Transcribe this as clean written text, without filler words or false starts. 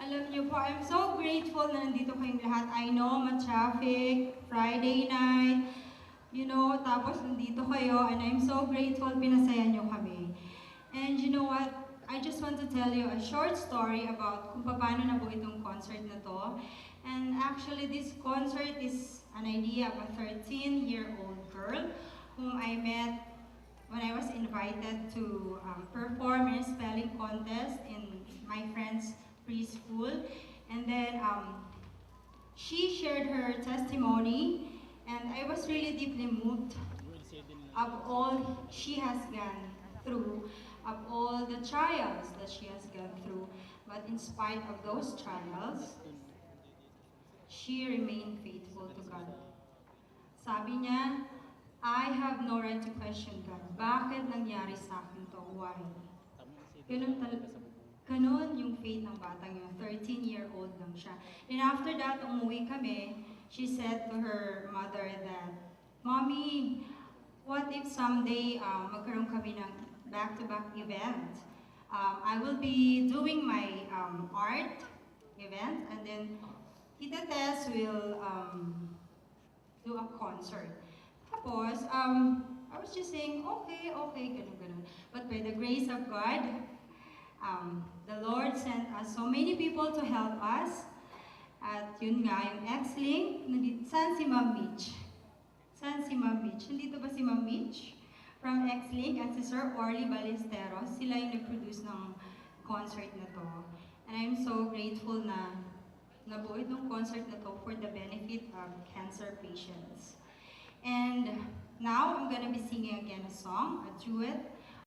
Alam niyo po, I'm so grateful na nandito kayong lahat. I know, ma-traffic, Friday night, tapos nandito kayo, and I'm so grateful, pinasaya niyo kami. And you know what? I just want to tell you a short story about kung paano nabuo itong concert na to. And actually, this concert is an idea of a 13-year-old girl whom I met when I was invited to perform in a spelling contest in my friend's preschool. And then she shared her testimony, and I was really deeply moved of all she has gone through, of all the trials that she has gone through. But in spite of those trials, she remained faithful to God. Sabi niya, I have no right to question God. Bakit nangyari sa akin to? Why? Ganun yung faith ng batang yun. 13-year-old lang siya. And after that, umuwi kami, she said to her mother that, Mommy, what if someday magkaroon kami ng back-to-back event? I will be doing my art event, and then Tita Tess will do a concert. Tapos, I was just saying, okay, ganun. But by the grace of God, the Lord sent us so many people to help us. At yun nga, yung X-Link, saan si Ma'am Mitch? Saan si Ma'am Mitch? Nandito ba si Ma'am Mitch? From X-Link at si Sir Orly Ballesteros, sila yung nag-produce ng concert na to. And I'm so grateful na nabuo itong concert na to for the benefit of cancer patients. And now I'm gonna be singing again a song, a duet,